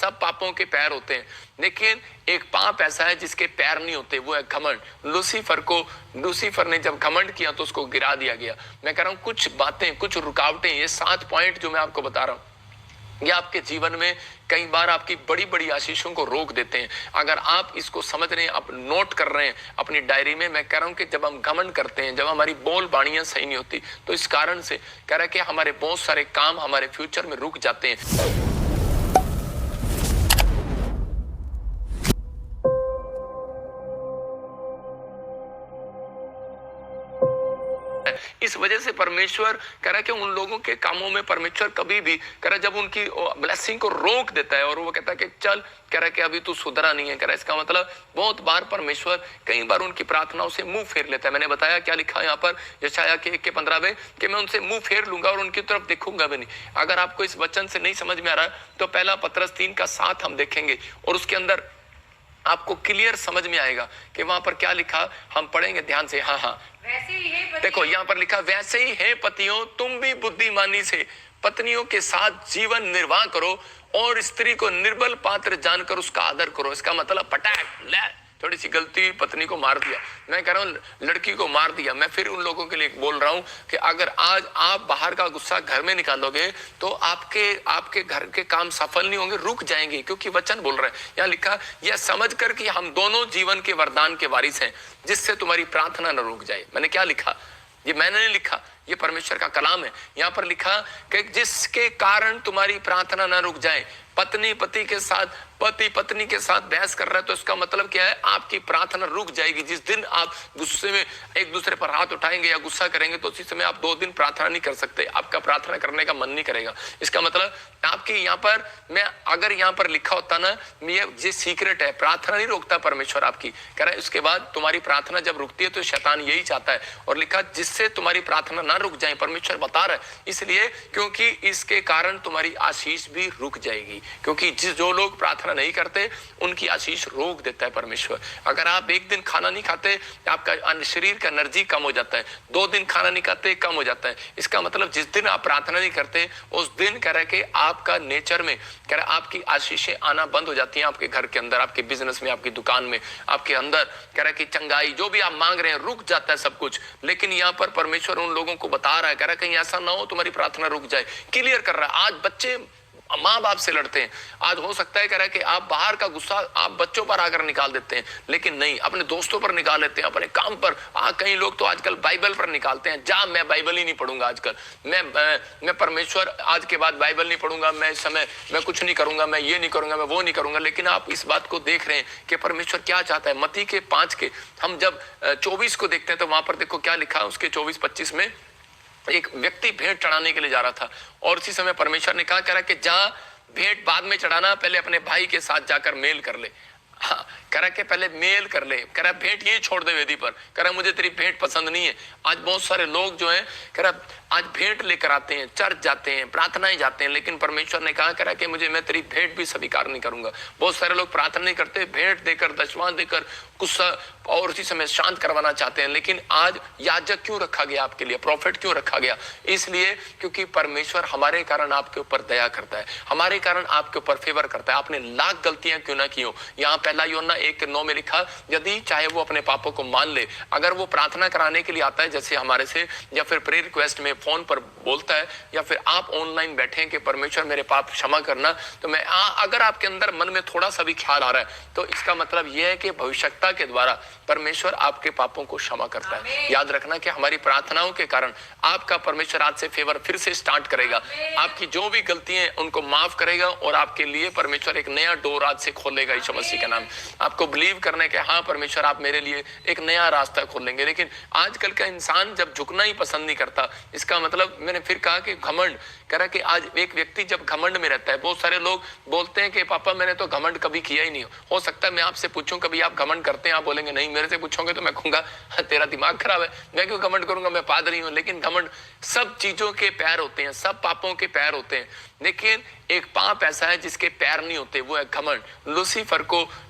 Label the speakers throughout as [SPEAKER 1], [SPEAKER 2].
[SPEAKER 1] सब पापों के पैर होते हैं, लेकिन एक पाप ऐसा है जिसके पैर नहीं होते, वो है घमंड। लूसीफर ने जब घमंड किया तो उसको गिरा दिया गया। मैं कह रहा हूं कुछ बातें, कुछ रुकावटें, ये 7 पॉइंट जो मैं आपको बता रहा हूं, ये आपके जीवन में कई बार आपकी बड़ी बड़ी आशीषों को रोक देते हैं। अगर आप इसको समझ रहे हैं, आप नोट कर रहे हैं अपनी डायरी में, मैं कह रहा हूं कि जब हम घमंड करते हैं, जब हमारी बोल बाणियां सही नहीं होती, तो इस कारण से कह रहा है कि हमारे बहुत सारे काम हमारे फ्यूचर में रुक जाते हैं। इस वजह से परमेश्वर कह रहा है कि उन लोगों के कामों में परमेश्वर कभी भी कह रहा है, जब उनकी ब्लेसिंग को रोक देता है और वो कहता है कि चल, कह रहा है कि अभी तू सुधरा नहीं है, कह रहा है इसका मतलब बहुत बार परमेश्वर कई बार उनकी प्रार्थनाओं से मुंह फेर लेता है। मैंने बताया क्या लिखा है यहाँ पर यशायाह के 1:15 में कि मैं उनसे मुंह फेर लूंगा और उनकी तरफ देखूंगा भी नहीं। अगर आपको इस वचन से नहीं समझ में आ रहा है तो पहला पतरस 3:7 हम देखेंगे और उसके अंदर आपको क्लियर समझ में आएगा कि वहां पर क्या लिखा, हम पढ़ेंगे ध्यान से। हाँ,
[SPEAKER 2] वैसे ही है
[SPEAKER 1] देखो यहाँ पर लिखा, वैसे ही है पतियों, तुम भी बुद्धिमानी से पत्नियों के साथ जीवन निर्वाह करो और स्त्री को निर्बल पात्र जानकर उसका आदर करो। इसका मतलब पटाक ले, थोड़ी सी गलती, पत्नी को मार दिया, मैं कह रहा हूं लड़की को मार दिया। मैं फिर उन लोगों के लिए बोल रहा हूं कि अगर आज आप बाहर का गुस्सा घर में निकालोगे तो आपके घर के काम सफल नहीं होंगे, रुक जाएंगे, क्योंकि वचन बोल रहे हैं। यहाँ लिखा, यह समझ कर कि हम दोनों जीवन के वरदान के वारिस हैं, जिससे तुम्हारी प्रार्थना न रुक जाए। मैंने क्या लिखा, ये मैंने नहीं लिखा, ये परमेश्वर का कलाम है। यहाँ पर लिखा कि जिसके कारण तुम्हारी प्रार्थना न रुक जाए। पत्नी पति के साथ, पति पत्नी के साथ बहस कर रहा है तो इसका मतलब क्या है, आपकी प्रार्थना रुक जाएगी। जिस दिन आप गुस्से में एक दूसरे पर हाथ उठाएंगे या गुस्सा करेंगे तो उसी समय आप 2 दिन प्रार्थना नहीं कर सकते, आपका प्रार्थना करने का मन नहीं करेगा। इसका मतलब आपकी यहाँ पर, मैं अगर यहाँ पर लिखा होता ना, ये सीक्रेट है, प्रार्थना नहीं रोकता परमेश्वर आपकी, कह रहा है उसके बाद तुम्हारी प्रार्थना जब रुकती है तो शैतान यही चाहता है। और लिखा जिससे तुम्हारी प्रार्थना ना रुक जाए, परमेश्वर बता रहा है इसलिए क्योंकि इसके कारण तुम्हारी आशीष भी रुक जाएगी, क्योंकि जो लोग प्रार्थना नहीं करते उनकी आशीष रोक देता है परमेश्वर। अगर आप एक दिन खाना नहीं खाते, आपका शरीर का एनर्जी कम हो जाता है, 2 दिन खाना नहीं खाते, कम हो जाता है। इसका मतलब जिस दिन आप प्रार्थना नहीं करते उस दिन कह रहा है कि आपका नेचर में कह रहा है आपकी आशीषें आना बंद हो जाती हैं, आपके घर के अंदर, आपके बिजनेस में, आपकी दुकान में, आपके अंदर कह रहा है कि चंगाई जो भी आप मांग रहे हैं रुक जाता है सब कुछ। लेकिन यहाँ पर परमेश्वर उन लोगों को बता रहा है, कह रहा है कहीं ऐसा ना हो तुम्हारी प्रार्थना रुक जाए, क्लियर कर रहा है। आज बच्चे माँ बाप से लड़ते हैं, आज हो सकता है कह रहा है कि आप बाहर का गुस्सा आप बच्चों पर आकर निकाल देते हैं, लेकिन नहीं, अपने दोस्तों पर निकाल लेते हैं, अपने काम पर। कई लोग तो आजकल बाइबल पर निकालते हैं, जा मैं बाइबल ही नहीं पढ़ूंगा आजकल, मैं परमेश्वर आज के बाद बाइबल नहीं पढ़ूंगा, मैं इस समय मैं कुछ नहीं करूंगा, मैं ये नहीं करूंगा, मैं वो नहीं करूंगा। लेकिन आप इस बात को देख रहे हैं कि परमेश्वर क्या चाहता है। मत्ती के 5 के हम जब 24 को देखते हैं तो वहां पर देखो क्या लिखा है, उसके 24-25 में एक व्यक्ति भेंट चढ़ाने के लिए जा रहा था और उसी समय परमेश्वर ने कहा, कह रहा कि जा भेंट बाद में चढ़ाना, पहले अपने भाई के साथ जाकर मेल कर ले। हाँ, कह रहा कि पहले मेल कर ले, कह रहा भेंट ये छोड़ दे वेदी पर, कह रहा मुझे तेरी भेंट पसंद नहीं है। आज बहुत सारे लोग जो हैं कह रहा आज भेंट लेकर आते हैं, चर्च जाते हैं, प्रार्थनाएं जाते हैं, लेकिन परमेश्वर ने कहा कह रहा कि मुझे, मैं तेरी भेंट भी स्वीकार नहीं करूंगा। बहुत सारे लोग प्रार्थना नहीं करते, भेंट देकर, दशवां देकर गुस्सा और उसी समय शांत करवाना चाहते हैं। लेकिन आज याजक क्यों रखा गया आपके लिए, प्रॉफिट क्यों रखा गया? इसलिए क्योंकि परमेश्वर हमारे कारण आपके ऊपर दया करता है, हमारे कारण आपके ऊपर फेवर करता है। आपने लाख गलतियां क्यों ना की हो, यहाँ पहला यूहन्ना 1:9 में लिखा, यदि चाहे वो अपने पापों को मान ले, अगर वो प्रार्थना कराने के लिए आता है जैसे हमारे से, या फिर प्रेयर रिक्वेस्ट में फोन पर बोलता है, या फिर आप ऑनलाइन बैठे हैं कि परमेश्वर मेरे पाप क्षमा करना, तो मैं अगर आपके अंदर मन में थोड़ा सा भी ख्याल आ रहा है तो इसका मतलब यह है कि भविष्यता के द्वारा परमेश्वर आपके पापों को क्षमा करता है। याद रखना कि हमारी प्रार्थनाओं के कारण आपका परमेश्वर आज से फेवर फिर से स्टार्ट करेगा, आपकी जो भी गलतियां उनको माफ करेगा और आपके लिए परमेश्वर एक नया डोर आज से खोलेगा यीशु मसीह के नाम। आपको बिलीव करने के, हाँ परमेश्वर आप मेरे लिए एक नया रास्ता खोलेंगे। लेकिन आजकल का इंसान जब झुकना ही पसंद नहीं करता, इसका मतलब मैंने फिर कहा कि घमंड, कह रहा कि आज एक व्यक्ति जब घमंड में रहता है, बहुत सारे लोग बोलते हैं कि पापा मैंने तो घमंड कभी किया ही नहीं। हो सकता है मैं आपसे पूछूं कभी आप घमंड करते हैं, आप बोलेंगे नहीं, मेरे से पूछोगे तो मैं कहूंगा तेरा दिमाग खराब है, मैं क्यों घमंड करूंगा, मैं पादरी हूं। लेकिन घमंड सब चीजों के पैर होते हैं, सब पापों के पैर होते हैं, लेकिन एक पाप ऐसा है जिसके पैर नहीं होते, वो है घमंड।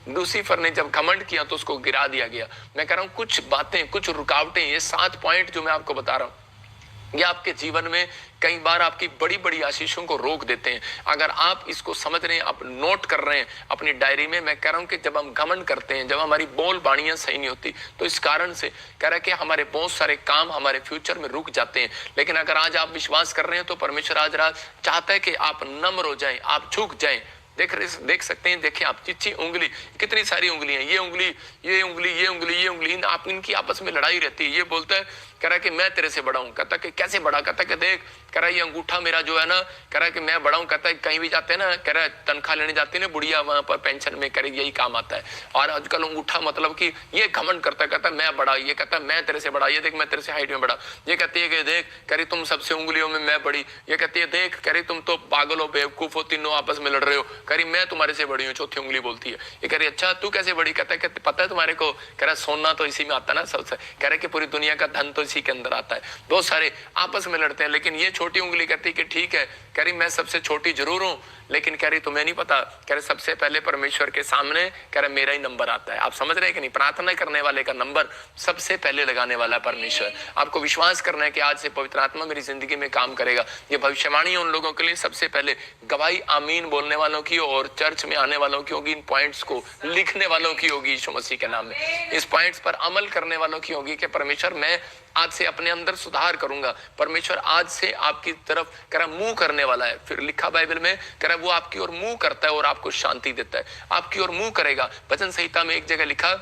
[SPEAKER 1] लूसीफर ने जब घमंड किया तो उसको गिरा दिया गया। मैं कह रहा हूं कुछ बातें, कुछ रुकावटें, ये 7 पॉइंट जो मैं आपको बता रहा हूं, ये आपके जीवन में कई बार आपकी बड़ी बड़ी आशीषों को रोक देते हैं। अगर आप इसको समझ रहे हैं, आप नोट कर रहे हैं अपनी डायरी में, मैं कह रहा हूं कि जब हम घमंड करते हैं, जब हमारी बोल बाणियां सही नहीं होती, तो इस कारण से कह रहा है कि हमारे बहुत सारे काम हमारे फ्यूचर में रुक जाते हैं। लेकिन अगर आज आप विश्वास कर रहे हैं तो परमेश्वर आज रात चाहता है कि आप नम्र हो जाएं, आप झुक जाएं। देख सकते हैं, देखिए आप चिच्ची उंगली, कितनी सारी उंगलियां, ये उंगली, ये उंगली, ये उंगली, ये उंगली, आप इनकी आपस में लड़ाई रहती है। ये बोलता है, कह रहा है कि मैं तेरे से बड़ा हूं, कहता है कि कैसे बड़ा, कहता है कि देख, कह रहा है ये अंगूठा मेरा जो है ना, कह रहा है कि मैं बड़ा हूं, कहता है कहीं भी जाते हैं ना, कह रहा है तनख्वाह लेने जाती है ना बुढ़िया, वहां पर पेंशन में करे यही काम आता है। और आजकल अंगूठा मतलब कि ये घमंड करता है, कहता है मैं बड़ा, ये कहता है मैं तेरे से बड़ा, ये देख मैं तेरे से हाइट में बड़ा, ये कहती है कि देख, कह रही तुम सबसे उंगलियों में मैं बड़ी, ये कहती है देख, कह रही तुम तो पागल हो, बेवकूफ हो, तीनों आपस में लड़ रहे हो, कह रही मैं तुम्हारे से बड़ी हूँ, चौथी उंगली बोलती है। ये कह रही अच्छा तू कैसे बड़ी, कहता है पता है तुम्हारे को, कह रहा सोना तो इसी में आता है ना सबसे, कह रहे कि पूरी दुनिया का धन तो इसी के अंदर आता है। बहुत सारे आपस में लड़ते हैं, लेकिन ये छोटी उंगली कहती है कि ठीक है, कह रही मैं सबसे छोटी जरूर हूं, लेकिन कह रही तुम्हें नहीं पता, कह रहे सबसे पहले परमेश्वर के सामने कह रहे मेरा ही नंबर आता है। आप समझ रहे हैं कि नहीं, प्रार्थना करने वाले का नंबर सबसे पहले लगाने वाला है परमेश्वर। आपको विश्वास करना है कि आज से पवित्र आत्मा मेरी जिंदगी में काम करेगा। ये भविष्यवाणी उन लोगों के लिए सबसे पहले गवाही आमीन बोलने वालों की और चर्च में आने वालों की होगी, इन पॉइंट्स को लिखने वालों की होगी यीशु मसीह के नाम में, इस पॉइंट्स पर अमल करने वालों की होगी कि परमेश्वर मैं आज से अपने अंदर सुधार करूंगा। परमेश्वर आज से आपकी तरफ कह रहा मुंह करने वाला है। फिर लिखा बाइबल में कह रहा वो आपकी ओर मुंह करता है और आपको शांति देता है, आपकी ओर मुंह करेगा। वचन संहिता में एक जगह लिखा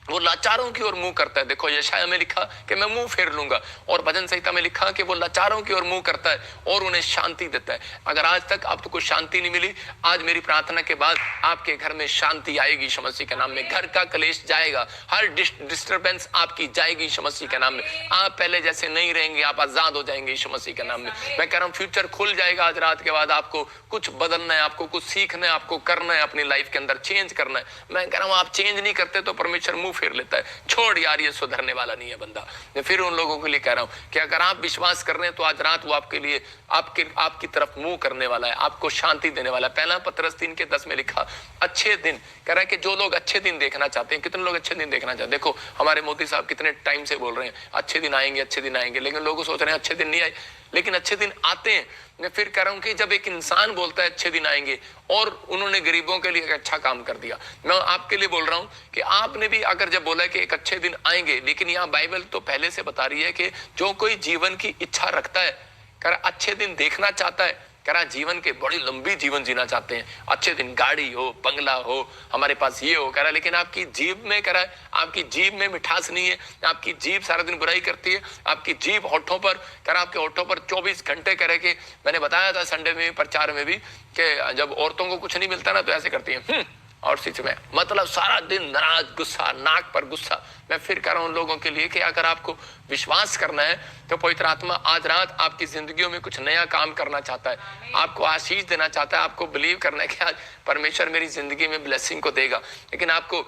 [SPEAKER 1] वो लाचारों की ओर मुंह करता है। देखो यशाया में लिखा कि मैं मुंह फेर लूंगा, और भजन संहिता में लिखा कि वो लाचारों की ओर मुंह करता है और उन्हें शांति देता है। अगर आज तक आपको कुछ शांति नहीं मिली, आज मेरी प्रार्थना के बाद आपके घर में शांति आएगी यीशु मसीह के नाम में। घर का कलेश जाएगा, हर डिस्टरबेंस आपकी जाएगी यीशु मसीह के नाम में। आप पहले जैसे नहीं रहेंगे, आप आजाद हो जाएंगे यीशु मसीह के नाम में। मैं कह रहा हूँ फ्यूचर खुल जाएगा आज रात के बाद। आपको कुछ बदलना है, आपको कुछ सीखना है, आपको करना है, अपनी लाइफ के अंदर चेंज करना है। मैं कह रहा हूँ आप चेंज नहीं करते तो परमेश्वर मुंह फेर लेता है, छोड़ यार ये सुधरने वाला नहीं है बंदा। मैं फिर उन लोगों के लिए कह रहा हूं कि अगर आप विश्वास कर रहे हैं तो आज रात वो आपके लिए आपकी तरफ मुंह करने वाला है, आपको शांति देने वाला है। पहला पतरस 3:10 में लिखा अच्छे दिन, कह रहा है कि जो लोग अच्छे दिन देखना चाहते हैं, कितने लोग अच्छे दिन देखना चाहते हैं। देखो हमारे मोदी साहब कितने टाइम से बोल रहे हैं अच्छे दिन आएंगे, अच्छे दिन आएंगे, लेकिन लोग सोच रहे हैं अच्छे दिन नहीं आए, लेकिन अच्छे दिन आते हैं। मैं फिर कह रहा हूं कि जब एक इंसान बोलता है अच्छे दिन आएंगे और उन्होंने गरीबों के लिए एक अच्छा काम कर दिया, मैं आपके लिए बोल रहा हूं कि आपने भी अगर जब बोला कि एक अच्छे दिन आएंगे, लेकिन यहाँ बाइबल तो पहले से बता रही है कि जो कोई जीवन की इच्छा रखता है, कह रहा अच्छे दिन देखना चाहता है, कह रहा जीवन के बड़ी लंबी जीवन जीना चाहते हैं, अच्छे दिन गाड़ी हो, बंगला हो, हमारे पास ये हो, कह रहा लेकिन आपकी जीभ में, कह रहा है आपकी जीभ में मिठास नहीं है, आपकी जीभ सारा दिन बुराई करती है, आपकी जीभ होठों पर, कह रहा आपके होठों पर 24 घंटे कह रहे कि मैंने बताया था संडे में प्रचार में भी कि जब औरतों को कुछ नहीं मिलता ना तो ऐसे करती है और सिच में, मतलब सारा दिन नाराज, गुस्सा, नाक पर गुस्सा। मैं फिर कह रहा हूं लोगों के लिए कि अगर आपको विश्वास करना है तो पवित्र आत्मा आज रात आपकी जिंदगियों में कुछ नया काम करना चाहता है, आपको आशीष देना चाहता है। आपको बिलीव करना है कि आज परमेश्वर मेरी जिंदगी में ब्लेसिंग को देगा, लेकिन आपको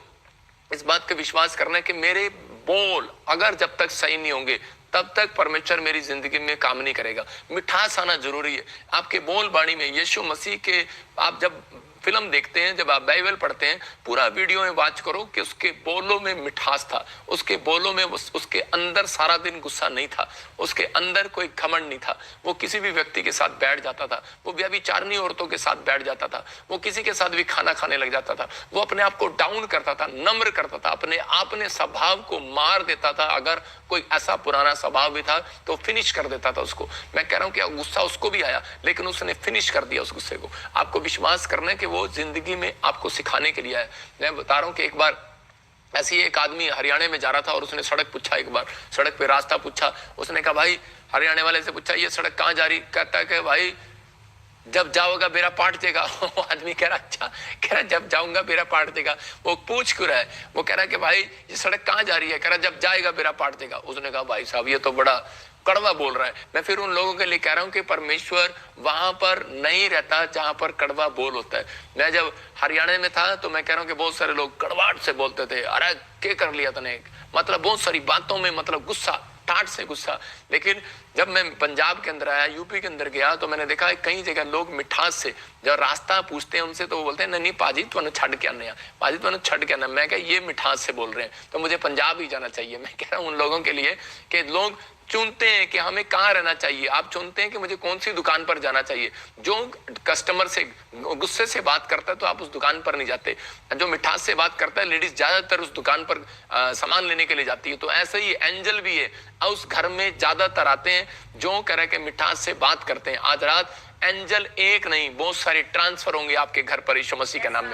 [SPEAKER 1] इस बात का विश्वास करना है कि मेरे बोल अगर जब तक सही नहीं होंगे तब तक परमेश्वर मेरी जिंदगी में काम नहीं करेगा। मिठास आना जरूरी है आपके बोल बाणी में। यीशु मसीह के आप जब फिल्म देखते हैं, जब आप बाइबल पढ़ते हैं, पूरा वीडियो में वाच करो कि उसके बोलों में मिठास था, उसके बोलों में उसके अंदर सारा दिन गुस्सा नहीं था, उसके अंदर कोई घमंड नहीं था। वो किसी भी व्यक्ति के साथ बैठ जाता था, वो व्यभिचारिणी औरतों के साथ बैठ जाता था, वो किसी के साथ भी खाना खाने लग जाता था, वो अपने आप को डाउन करता था, नम्र करता था, अपने स्वभाव को मार देता था। अगर कोई ऐसा पुराना स्वभाव भी था तो फिनिश कर देता था उसको। मैं कह रहा हूं कि गुस्सा उसको भी आया, लेकिन उसने फिनिश कर दिया उस गुस्से को। आपको विश्वास करना है कि वो जिंदगी में आपको सिखाने के लिए है। मैं बता रहा हूं कि एक बार ऐसी एक आदमी हरियाणा में जा रहा था और उसने सड़क पूछा, एक बार सड़क पे रास्ता पूछा, उसने कहा भाई, हरियाणा वाले से पूछा ये सड़क कहाँ जा रही, कहता है कि भाई जब जाओगा बेरा पाट देगा। वो आदमी कह रहा अच्छा, कह रहा जब जाऊंगा बेरा पाट देगा। वो पूछ क्यों रहा है, वो कह रहा है कि भाई ये सड़क कहाँ जा रही है, कह रहा जब जाएगा बेरा पाट देगा। उसने कहा भाई साहब ये तो बड़ा कड़वा बोल रहा है। मैं फिर उन लोगों के लिए कह रहा हूं कि परमेश्वर वहां पर नहीं रहता जहां पर कड़वा बोल होता है। मैं जब हरियाणा में था तो मैं कह रहा हूं कि बहुत सारे लोग कड़वाहट से बोलते थे, अरे क्या कर लिया तूने, मतलब बहुत सारी बातों में मतलब गुस्सा, टाट से गुस्सा। लेकिन जब मैं पंजाब के अंदर आया, यूपी के अंदर गया, तो मैंने देखा कई जगह लोग मिठास से जब रास्ता पूछते हैं उनसे तो वो बोलते हैं नहीं पाजी तुम छड़ के आने, पाजी तुम छड़ के आना। मैं क्या ये मिठास से बोल रहे हैं तो मुझे पंजाब ही जाना चाहिए। मैं कह रहा हूँ उन लोगों के लिए कि लोग चुनते हैं कि हमें कहाँ रहना चाहिए, आप चुनते हैं कि मुझे कौन सी दुकान पर जाना चाहिए। जो कस्टमर से गुस्से से बात करता है तो आप उस दुकान पर नहीं जाते, जो मिठास से बात करता है लेडीज ज्यादातर उस दुकान पर सामान लेने के लिए जाती है। तो ऐसे ही एंजल भी है, उस घर में ज्यादातर आते हैं जो कह रहे के मिठास से बात करते हैं। आज रात एंजल एक नहीं बहुत सारे ट्रांसफर होंगे आपके घर पर यीशु मसीह के नाम में।